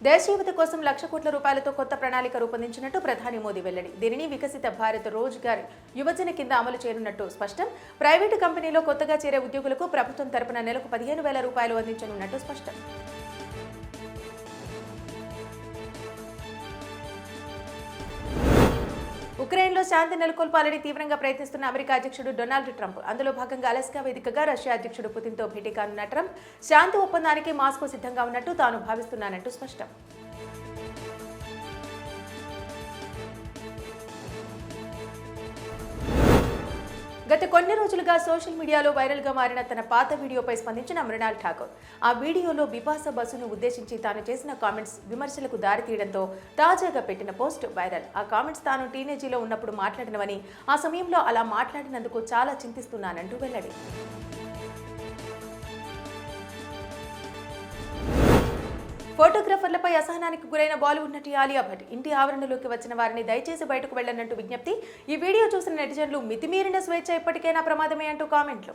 దేశ యువత కోసం 1,00,000 కోట్ల రూపాయలతో కొత్త ప్రణాళిక రూపొందించినట్టు ప్రధాని మోదీ వెల్లడి. దీనిని వికసిత భారత్ రోజ్గార్ యువజన కింద అమలు చేయనున్నట్టు స్పష్టం. ప్రైవేటు కంపెనీలో కొత్తగా చేరే ఉద్యోగులకు ప్రభుత్వం తరపున నెలకు 15,000 రూపాయలు అందించనున్నట్టు స్పష్టం. ఉక్రెయిన్లో శాంతి నెలకొల్పాలని తీవ్రంగా ప్రయత్నిస్తున్న అమెరికా అధ్యక్షుడు డొనాల్డ్ ట్రంప్. అందులో భాగంగా అలస్కా వేదికగా రష్యా అధ్యక్షుడు పుతిన్తో భేటీ కానున్న ట్రంప్ శాంతి ఒప్పందానికి మాస్కో సిద్ధంగా ఉన్నట్టు తాను భావిస్తున్నానంటూ స్పష్టం. గత కొన్ని రోజులుగా సోషల్ మీడియాలో వైరల్గా మారిన తన పాత వీడియోపై స్పందించిన మృణాల్ ఠాకూర్. ఆ వీడియోలో బిపాసా బసును ఉద్దేశించి తాను చేసిన కామెంట్స్ విమర్శలకు దారితీయడంతో తాజాగా పెట్టిన పోస్ట్ వైరల్. ఆ కామెంట్స్ తాను టీనేజీలో ఉన్నప్పుడు మాట్లాడినవని, ఆ సమయంలో అలా మాట్లాడినందుకు చాలా చింతిస్తున్నానంటూ వెల్లడి. ఫోటోగ్రాఫర్లపై అసహనానికి గురైన బాలీవుడ్ నటి ఆలియా భట్ ఇంటి ఆవరణలోకి వచ్చిన వారిని దయచేసి బయటకు వెళ్లనంటూ విజ్ఞప్తి. ఈ వీడియో చూసిన నెటిజన్లు మితిమీరిన స్వేచ్ఛ ఎప్పటికైనా ప్రమాదమే అంటూ కామెంట్లు.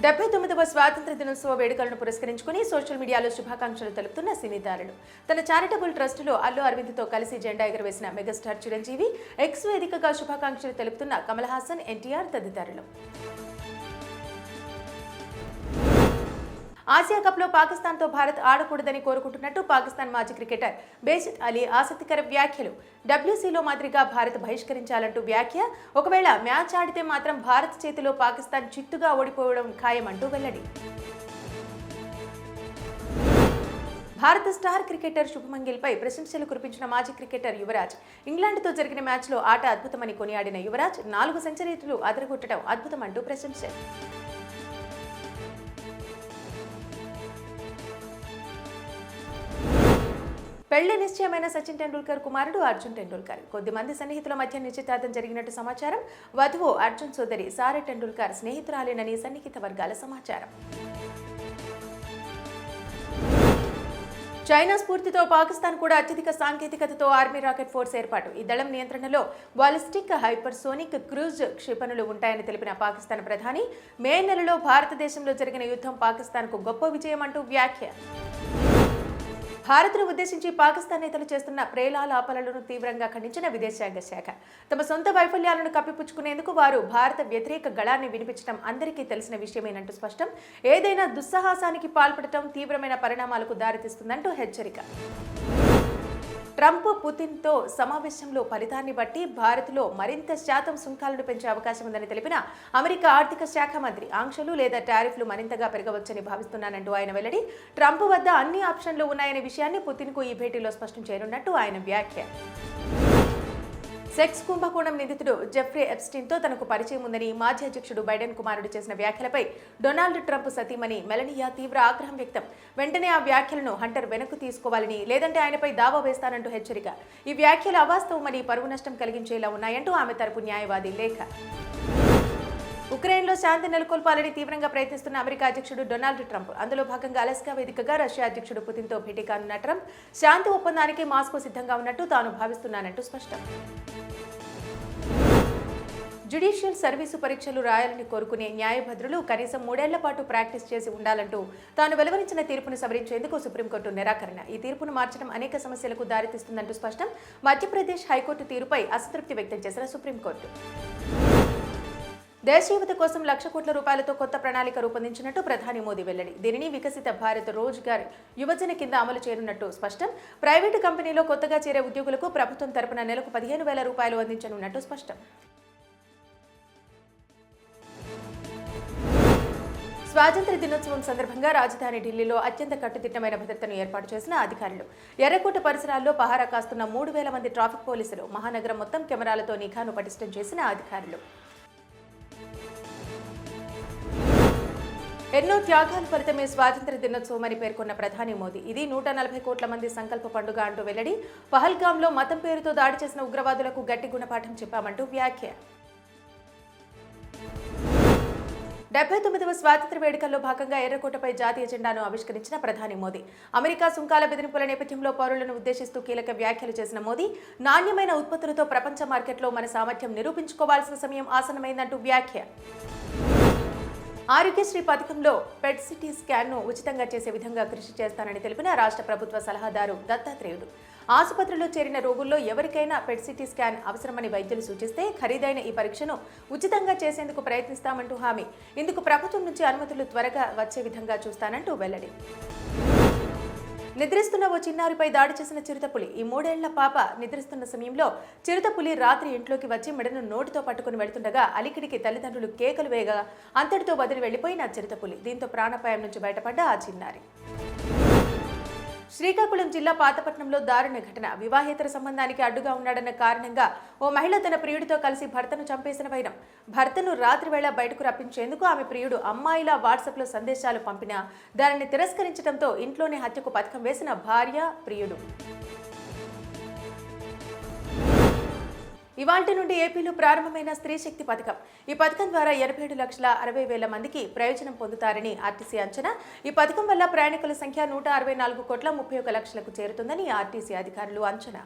79వ స్వాతంత్ర దినోత్సవ వేడుకలను పురస్కరించుకుని సోషల్ మీడియాలో శుభాకాంక్షలు తెలుపుతున్న సినీ తారలు. తన చారిటబుల్ ట్రస్టులో అల్లు అరవింద్తో కలిసి జెండా ఎగురవేసిన మెగాస్టార్ చిరంజీవి, ఎక్స్ వేదికగా శుభాకాంక్షలు తెలుపుతున్న కమల్ హాసన్, ఎన్టీఆర్ తదితరులు. ఆసియా కప్లో పాకిస్తాన్తో భారత్ ఆడకూడదని కోరుకుంటున్నట్టు పాకిస్తాన్ మాజీ క్రికెటర్ బేసిత్ అలీ ఆసక్తికర వ్యాఖ్యలు. డబ్ల్యూసీలో మాదిరిగా భారత్ బహిష్కరించాలంటూ వ్యాఖ్య. ఒకవేళ మ్యాచ్ ఆడితే మాత్రం భారత్ చేతిలో పాకిస్తాన్ చిత్తుగా ఓడిపోవడం ఖాయమంటూ వెల్లడి. భారత స్టార్ క్రికెటర్ శుభమన్ గిల్పై ప్రశంసలు కురిపించిన మాజీ క్రికెటర్ యువరాజ్. ఇంగ్లాండ్తో జరిగిన మ్యాచ్లో ఆట అద్భుతమని కొనియాడిన యువరాజ్ 4 సెంచరీలు అదరగొట్టడం అద్భుతమంటూ ప్రశంసలు. పెళ్లి నిశ్చయమైన సచిన్ టెండూల్కర్ కుమారుడు అర్జున్ టెండూల్కర్. కొద్దిమంది సన్నిహితుల మధ్య నిశ్చితార్థం జరిగినట్టు సమాచారం. వధువు అర్జున్ సోదరి సారా టెండూల్కర్ స్నేహితురాలేనని సన్నిహిత వర్గాల సమాచారం. చైనా స్ఫూర్తితో పాకిస్తాన్ కూడా అత్యధిక సాంకేతికతతో ఆర్మీ రాకెట్ ఫోర్స్ ఏర్పాటు. ఈ దళం నియంత్రణలో బాలిస్టిక్, హైపర్సోనిక్, క్రూజ్ క్షిపణులు ఉంటాయని తెలిపిన పాకిస్తాన్ ప్రధాని, మే నెలలో భారతదేశంలో జరిగిన యుద్ధం పాకిస్తాన్కు గొప్ప విజయం అంటూ వ్యాఖ్య. భారత్ను ఉద్దేశించి పాకిస్తాన్ నేతలు చేస్తున్న ప్రేలాలాపనలను తీవ్రంగా ఖండించిన విదేశాంగ శాఖ. తమ సొంత వైఫల్యాలను కప్పిపుచ్చుకునేందుకు వారు భారత వ్యతిరేక గళాన్ని వినిపించడం అందరికీ తెలిసిన విషయమేనంటూ స్పష్టం. ఏదైనా దుస్సాహసానికి పాల్పడటం తీవ్రమైన పరిణామాలకు దారితీస్తుందంటూ హెచ్చరిక. ట్రంప్, పుతిన్తో సమావేశంలో ఫలితాన్ని బట్టి భారత్లో మరింత శాతం సుంకాలను పెంచే అవకాశం ఉందని తెలిపిన అమెరికా ఆర్థిక శాఖ మంత్రి, ఆంక్షలు లేదా టారిఫ్లు మరింతగా పెరగవచ్చని భావిస్తున్నానంటూ ఆయన వెల్లడి. ట్రంప్ వద్ద అన్ని ఆప్షన్లు ఉన్నాయనే విషయాన్ని పుతిన్కు ఈ భేటీలో స్పష్టం చేయనున్నట్టు ఆయన వ్యాఖ్య. సెక్స్ కుంభకోణం నిందితుడు జెఫ్రీ ఎప్స్టీన్తో తనకు పరిచయం ఉందని మాజీ అధ్యక్షుడు బైడెన్ కుమారుడు చేసిన వ్యాఖ్యలపై డొనాల్డ్ ట్రంప్ సతీమణి మెలనియా తీవ్ర ఆగ్రహం వ్యక్తం. వెంటనే ఆ వ్యాఖ్యలను హంటర్ వెనక్కు తీసుకోవాలని, లేదంటే ఆయనపై దావా వేస్తానంటూ హెచ్చరిక. ఈ వ్యాఖ్యలు అవాస్తవమని, పరువు నష్టం కలిగించేలా ఉన్నాయంటూ ఆమె తరపు న్యాయవాది లేఖ. ఉక్రెయిన్లో శాంతి నెలకొల్పాలని తీవ్రంగా ప్రయత్నిస్తున్న అమెరికా అధ్యక్షుడు డొనాల్డ్ ట్రంప్. అందులో భాగంగా అలస్కా వేదికగా రష్యా అధ్యక్షుడు పుతిన్తో భేటీ కానున్న ట్రంప్ శాంతి ఒప్పందానికి మాస్కో సిద్ధంగా ఉన్నట్టు తాను భావిస్తున్నానంటూ స్పష్టం. జ్యుడిషియల్ సర్వీసు పరీక్షలు రాయాలని కోరుకునే న్యాయభద్రులు కనీసం 3 ఏళ్ల పాటు ప్రాక్టీస్ చేసి ఉండాలంటూ తాను వెలువరించిన తీర్పును సవరించేందుకు సుప్రీంకోర్టు నిరాకరణ. ఈ తీర్పును మార్చడం అనేక సమస్యలకు దారితీస్తుందంటూ స్పష్టం. మధ్యప్రదేశ్ హైకోర్టు తీరుపై అసంతృప్తి వ్యక్తం చేసిన సుప్రీంకోర్టు. దేశ యువత కోసం 1,00,000 కోట్ల రూపాయలతో కొత్త ప్రణాళిక రూపొందించినట్టు ప్రధాని మోదీ వెల్లడి. దీనిని వికసిత భారత్ రోజ్గార్ యువజన కింద అమలు చేయనున్నట్టు స్పష్టం. ప్రైవేటు కంపెనీలో కొత్తగా చేరే ఉద్యోగులకు ప్రభుత్వం తరపున నెలకు 15,000 రూపాయలు అందించనున్నట్టు స్పష్టం. స్వాతంత్ర దినోత్సవం సందర్భంగా రాజధాని ఢిల్లీలో అత్యంత కట్టుదిట్టమైన భద్రతను ఏర్పాటు చేసిన అధికారులు. ఎర్రకోట పరిసరాల్లో పహారా కాస్తున్న 3,000 మంది ట్రాఫిక్ పోలీసులు. మహానగరం మొత్తం కెమెరాలతో నిఘాను పటిష్టం చేసిన అధికారులు. ఎన్నో త్యాగాల ఫలితమే స్వాతంత్ర దినోత్సవం అని పేర్కొన్న ప్రధాని మోదీ, ఇది 140 కోట్ల మంది సంకల్ప పండుగ అంటూ వెల్లడి. పహల్గాంలో మతం పేరుతో దాడి చేసిన ఉగ్రవాదులకు గట్టి గుణపాఠం చెప్పామంటూ వ్యాఖ్య. 79వ స్వాతంత్ర వేడుకల్లో భాగంగా ఎర్రకోటపై జాతీయ జెండాను ఆవిష్కరించిన ప్రధాని మోదీ. అమెరికా సుంకాల బెదిరింపుల నేపథ్యంలో పౌరులను ఉద్దేశిస్తూ కీలక వ్యాఖ్యలు చేసిన మోదీ, నాణ్యమైన ఉత్పత్తులతో ప్రపంచ మార్కెట్లో మన సామర్థ్యం నిరూపించుకోవాల్సిన సమయం ఆసన్నమైందంటూ వ్యాఖ్య. ఆరోగ్యశ్రీ పథకంలో పెట్ సిటీ స్కాన్ను ఉచితంగా చేసే విధంగా కృషి చేస్తానని తెలిపిన రాష్ట్ర ప్రభుత్వ సలహాదారు దత్తాత్రేయుడు. ఆసుపత్రిలో చేరిన రోగుల్లో ఎవరికైనా పెట్ సిటీ స్కాన్ అవసరమని వైద్యులు సూచిస్తే ఖరీదైన ఈ పరీక్షను ఉచితంగా చేసేందుకు ప్రయత్నిస్తామంటూ హామీ. ఇందుకు ప్రభుత్వం నుంచి అనుమతులు త్వరగా వచ్చే విధంగా చూస్తానంటూ వెల్లడి. నిద్రిస్తున్న ఓ చిన్నారిపై దాడి చేసిన చిరుతపులి. ఈ 3 ఏళ్ల పాప నిద్రిస్తున్న సమయంలో చిరుతపులి రాత్రి ఇంట్లోకి వచ్చి మెడను నోటితో పట్టుకుని వెళ్తుండగా అలికిడికి తల్లిదండ్రులు కేకలు వేయగా అంతటితో వదిలి వెళ్లిపోయిన చిరుతపులి. దీంతో ప్రాణాపాయం నుంచి బయటపడ్డ ఆ చిన్నారి. శ్రీకాకుళం జిల్లా పాతపట్నంలో దారుణ ఘటన. వివాహేతర సంబంధానికి అడ్డుగా ఉన్నాడన్న కారణంగా ఓ మహిళ తన ప్రియుడితో కలిసి భర్తను చంపేసిన వైనం. భర్తను రాత్రి వేళ బయటకు రప్పించేందుకు ఆమె ప్రియుడు అమ్మాయిలా వాట్సాప్లో సందేశాలు పంపినా దానిని తిరస్కరించడంతో ఇంట్లోనే హత్యకు పథకం వేసిన భార్య, ప్రియుడు. ఇవాల్టి నుండి ఏపీలో ప్రారంభమైన స్త్రీ శక్తి పథకం. ఈ పథకం ద్వారా 87,60,000 మందికి ప్రయోజనం పొందుతారని ఆర్టీసీ అంచనా. ఈ పథకం వల్ల ప్రయాణికుల సంఖ్య 164,31,00,000కు చేరుతుందని ఆర్టీసీ అధికారులు అంచనా.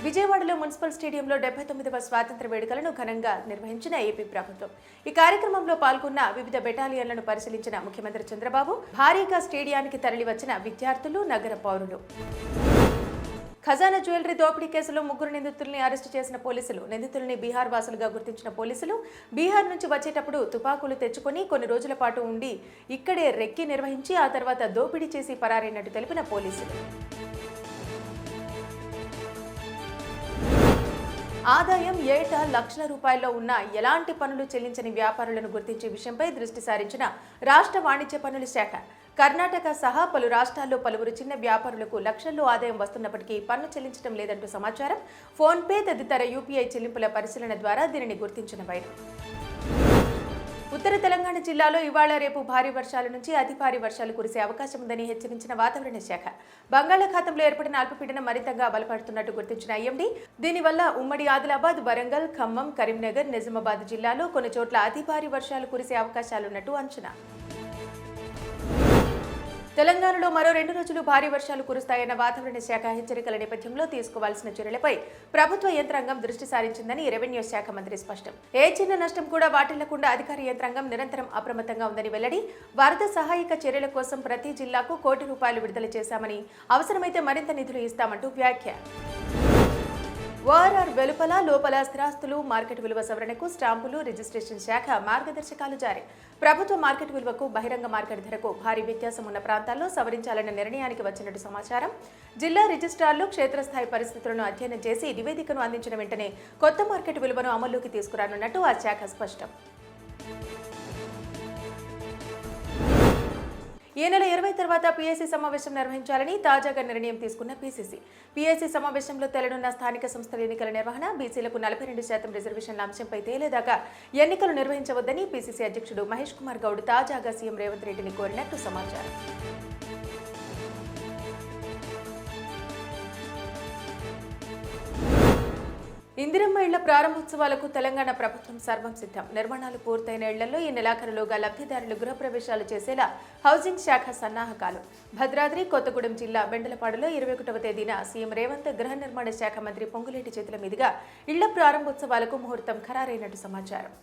విజయవాడలో మున్సిపల్ స్టేడియంలో 79వ స్వాతంత్ర్య వేడుకలను ఘనంగా నిర్వహించిన ఏపీ ప్రభుత్వం. ఈ కార్యక్రమంలో పాల్గొన్న వివిధ బెటాలియన్లను పరిశీలించిన ముఖ్యమంత్రి చంద్రబాబు భారీగా స్టేడియానికి తరలివచ్చిన విద్యార్థులు, నగర పౌరులు. ఖజానా జ్యువెలరీ దోపిడీ కేసులో 3 నిందితుల్ని అరెస్టు చేసిన పోలీసులు. నిందితుల్ని బీహార్ వాసులుగా గుర్తించిన పోలీసులు బీహార్ నుంచి వచ్చేటప్పుడు తుపాకులు తెచ్చుకొని కొన్ని రోజుల పాటు ఉండి ఇక్కడే రెక్కి నిర్వహించి ఆ తర్వాత దోపిడీ చేసి పరారైనట్టు తెలిపిన పోలీసులు. ఆదాయం ఏటా లక్షల రూపాయల్లో ఉన్న ఎలాంటి పన్నులు చెల్లించని వ్యాపారులను గుర్తించే విషయంపై దృష్టి సారించిన రాష్ట్ర వాణిజ్య పన్నుల శాఖ. కర్ణాటక సహా పలు రాష్ట్రాల్లో పలువురు చిన్న వ్యాపారులకు లక్షల్లో ఆదాయం వస్తున్నప్పటికీ పన్ను చెల్లించడం లేదంటూ సమాచారం. ఫోన్పే తదితర యూపీఐ చెల్లింపుల పరిశీలన ద్వారా దీనిని గుర్తించిన వైనం. ఉత్తర తెలంగాణ జిల్లాలో ఇవాళ రేపు భారీ వర్షాల నుంచి అతి భారీ వర్షాలు కురిసే అవకాశం ఉందని హెచ్చరించిన వాతావరణ శాఖ. బంగాళాఖాతంలో ఏర్పడిన అల్పపీడనం మరింతగా బలపడుతున్నట్టు గుర్తించిన ఐఎండీ దీనివల్ల ఉమ్మడి ఆదిలాబాద్, వరంగల్, ఖమ్మం, కరీంనగర్, నిజామాబాద్ జిల్లాలో కొన్ని చోట్ల అతి భారీ వర్షాలు కురిసే అవకాశాలున్నట్టు అంచనా. తెలంగాణలో మరో 2 రోజులు భారీ వర్షాలు కురుస్తాయన్న వాతావరణ శాఖ హెచ్చరికల నేపథ్యంలో తీసుకోవాల్సిన చర్యలపై ప్రభుత్వ యంత్రాంగం దృష్టి సారించిందని రెవెన్యూ శాఖ మంత్రి స్పష్టం. ఏ చిన్న నష్టం కూడా వాటిల్లకుండా అధికార యంత్రాంగం నిరంతరం అప్రమత్తంగా ఉందని వెల్లడి. వరద సహాయక చర్యల కోసం ప్రతి జిల్లాకు ₹1 కోటి విడుదల చేశామని, అవసరమైతే మరింత నిధులు ఇస్తామంటూ వ్యాఖ్య. ఓఆర్ఆర్ వెలుపల లోపల స్థిరాస్తులు మార్కెట్ విలువ సవరణకు స్టాంపులు రిజిస్ట్రేషన్ శాఖ మార్గదర్శకాలు జారీ. ప్రభుత్వ మార్కెట్ విలువకు బహిరంగ మార్కెట్ ధరకు భారీ వ్యత్యాసం ఉన్న ప్రాంతాల్లో సవరించాలన్న నిర్ణయానికి వచ్చినట్టు సమాచారం. జిల్లా రిజిస్ట్రార్లు క్షేత్రస్థాయి పరిస్థితులను అధ్యయనం చేసి నివేదికను అందించిన వెంటనే కొత్త మార్కెట్ విలువను అమల్లోకి తీసుకురానున్నట్టు ఆ శాఖ స్పష్టం. ఈ నెల 20 తర్వాత పీఏసీ సమావేశం నిర్వహించాలని తాజాగా నిర్ణయం తీసుకున్న పీసీసీ. పీఏసీ సమావేశంలో తేలనున్న స్థానిక సంస్థల ఎన్నికల నిర్వహణ, బీసీలకు 42% రిజర్వేషన్ల అంశంపై తేలేదాకా ఎన్నికలు నిర్వహించవద్దని పీసీసీ అధ్యక్షుడు మహేష్ కుమార్ గౌడ్ తాజాగా సీఎం రేవంత్ రెడ్డిని కోరినట్టు సమాచారం. ఇందిరమ్మ ఇళ్ల ప్రారంభోత్సవాలకు తెలంగాణ ప్రభుత్వం సర్వం సిద్ధం. నిర్మాణాలు పూర్తయిన ఇళ్లలో ఈ నెలాఖరులోగా లబ్ధిదారులు గృహప్రవేశాలు చేసేలా హౌసింగ్ శాఖ సన్నాహకాలు. భద్రాద్రి కొత్తగూడెం జిల్లా బెండలపాడులో 21వ తేదీన సీఎం రేవంత్ గృహ నిర్మాణ శాఖ మంత్రి పొంగులేటి చేతుల మీదుగా ఇళ్ల ప్రారంభోత్సవాలకు ముహూర్తం ఖరారైనట్టు సమాచారం.